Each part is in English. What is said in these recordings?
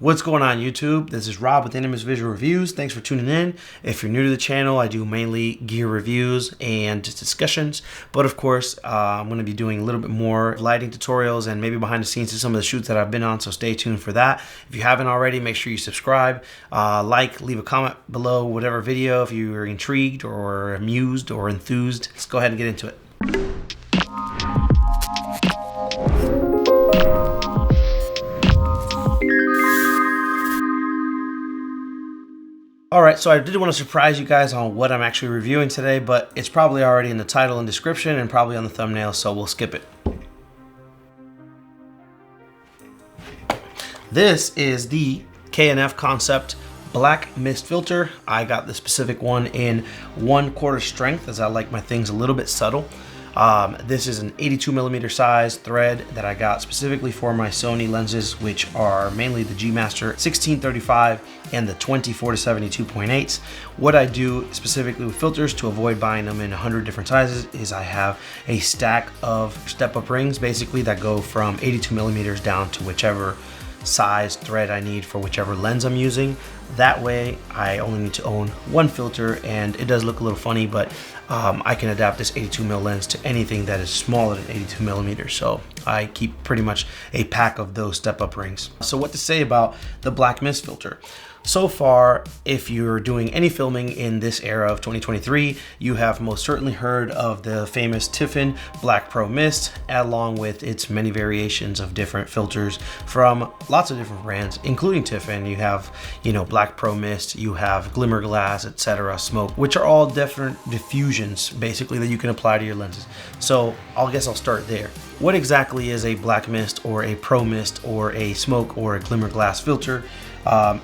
What's going on YouTube? This is Rob with Animus Visual Reviews. Thanks for tuning in. If you're new to the channel, I do mainly gear reviews and discussions, but of course I'm going to be doing a little bit more lighting tutorials and maybe behind the scenes to some of the shoots that I've been on, so stay tuned for that. If you haven't already, make sure you subscribe, leave a comment below whatever video if you're intrigued or amused or enthused. Let's go ahead and get into it. Alright, so I did want to surprise you guys on what I'm actually reviewing today, but it's probably already in the title and description and probably on the thumbnail, so we'll skip it. This is the K&F Concept Black Mist Filter. I got the specific one in 1/4 strength as I like my things a little bit subtle. This is an 82mm size thread that I got specifically for my Sony lenses, which are mainly the G Master 1635 and the 24-72.8. What I do specifically with filters to avoid buying them in 100 different sizes is I have a stack of step-up rings basically that go from 82mm down to whichever size thread I need for whichever lens I'm using. That way I only need to own one filter, and it does look a little funny, but I can adapt this 82mm lens to anything that is smaller than 82mm, so I keep pretty much a pack of those step-up rings. So what to say about the Black Mist filter? So far, if you're doing any filming in this era of 2023, you have most certainly heard of the famous Tiffin Black Pro Mist, along with its many variations of different filters from lots of different brands, including Tiffin. You have, Black Pro Mist, you have Glimmer Glass, etc., Smoke, which are all different diffusions, basically, that you can apply to your lenses. So I guess I'll start there. What exactly is a Black Mist or a Pro Mist or a Smoke or a Glimmer Glass filter?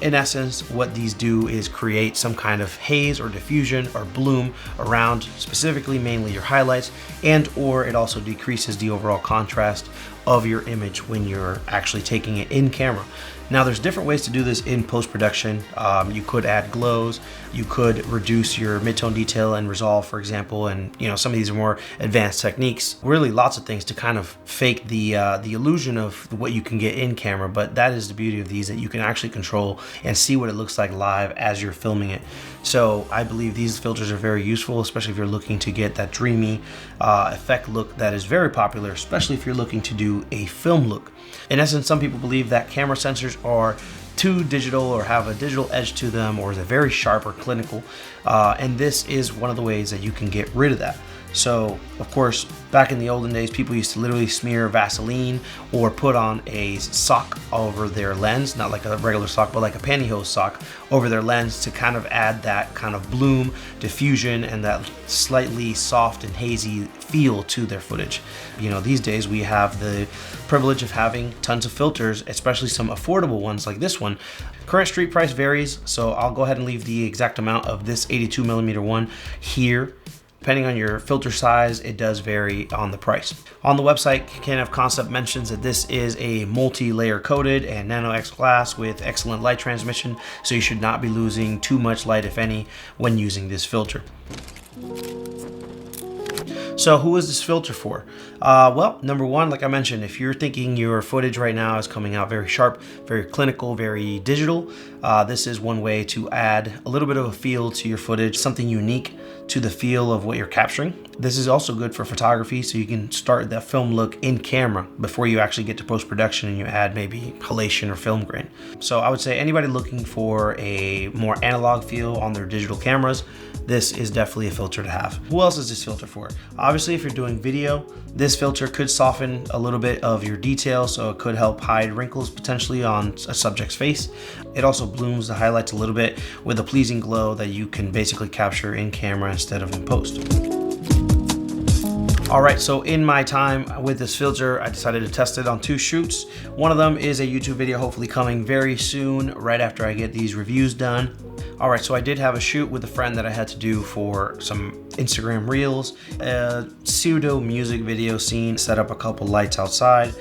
In essence, what these do is create some kind of haze or diffusion or bloom around specifically mainly your highlights, and or it also decreases the overall contrast of your image when you're actually taking it in camera. Now there's different ways to do this in post-production. You could add glows, you could reduce your mid-tone detail and resolve, for example, and some of these are more advanced techniques. Really lots of things to kind of fake the illusion of what you can get in camera, but that is the beauty of these, that you can actually control and see what it looks like live as you're filming it. So I believe these filters are very useful, especially if you're looking to get that dreamy effect look that is very popular, especially if you're looking to do a film look. In essence, some people believe that camera sensors are too digital or have a digital edge to them, or is very sharp or clinical, and this is one of the ways that you can get rid of that. So of course, back in the olden days, people used to literally smear Vaseline or put on a sock over their lens, not like a regular sock, but like a pantyhose sock over their lens to kind of add that kind of bloom, diffusion, and that slightly soft and hazy feel to their footage. These days we have the privilege of having tons of filters, especially some affordable ones like this one. Current street price varies, so I'll go ahead and leave the exact amount of this 82mm one here. Depending on your filter size, it does vary on the price. On the website, K&F Concept mentions that this is a multi-layer coated and nano X glass with excellent light transmission, so you should not be losing too much light, if any, when using this filter. So who is this filter for? Well, number one, like I mentioned, if you're thinking your footage right now is coming out very sharp, very clinical, very digital, this is one way to add a little bit of a feel to your footage, something unique to the feel of what you're capturing. This is also good for photography, so you can start that film look in camera before you actually get to post-production and you add maybe halation or film grain. So I would say anybody looking for a more analog feel on their digital cameras, this is definitely a filter to have. Who else is this filter for? Obviously, if you're doing video, this filter could soften a little bit of your detail, so it could help hide wrinkles potentially on a subject's face. It also blooms the highlights a little bit with a pleasing glow that you can basically capture in camera instead of in post. Alright, so in my time with this filter, I decided to test it on 2 shoots. One of them is a YouTube video hopefully coming very soon, right after I get these reviews done. Alright, so I did have a shoot with a friend that I had to do for some Instagram Reels, a pseudo music video scene, set up a couple lights outside.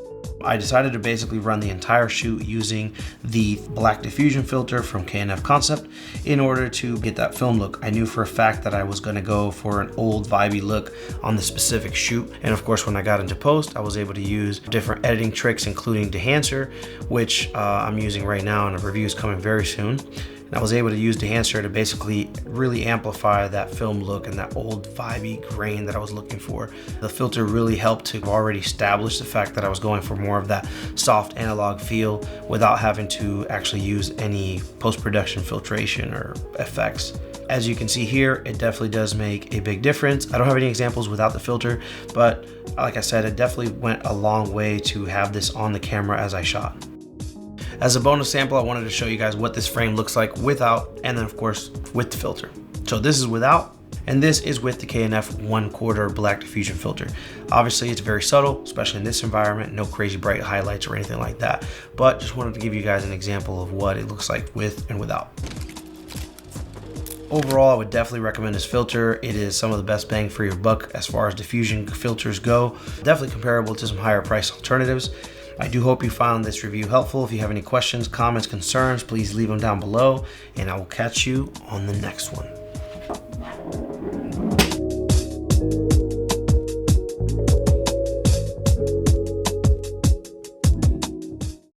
I decided to basically run the entire shoot using the black diffusion filter from K&F Concept in order to get that film look. I knew for a fact that I was going to go for an old vibey look on the specific shoot. And of course, when I got into post, I was able to use different editing tricks, including Dehancer, which I'm using right now, and a review is coming very soon. And I was able to use Dehancer to basically really amplify that film look and that old vibey grain that I was looking for. The filter really helped to already establish the fact that I was going for more of that soft analog feel without having to actually use any post-production filtration or effects. As you can see here, it definitely does make a big difference. I don't have any examples without the filter, but like I said, it definitely went a long way to have this on the camera as I shot. As a bonus sample, I wanted to show you guys what this frame looks like without, and then of course with the filter. So this is without, and this is with the K&F 1/4 black diffusion filter. Obviously it's very subtle, especially in this environment, no crazy bright highlights or anything like that, but just wanted to give you guys an example of what it looks like with and without. Overall, I would definitely recommend this filter. It is some of the best bang for your buck as far as diffusion filters go. Definitely comparable to some higher price alternatives. I do hope you found this review helpful. If you have any questions, comments, concerns, please leave them down below, and I will catch you on the next one.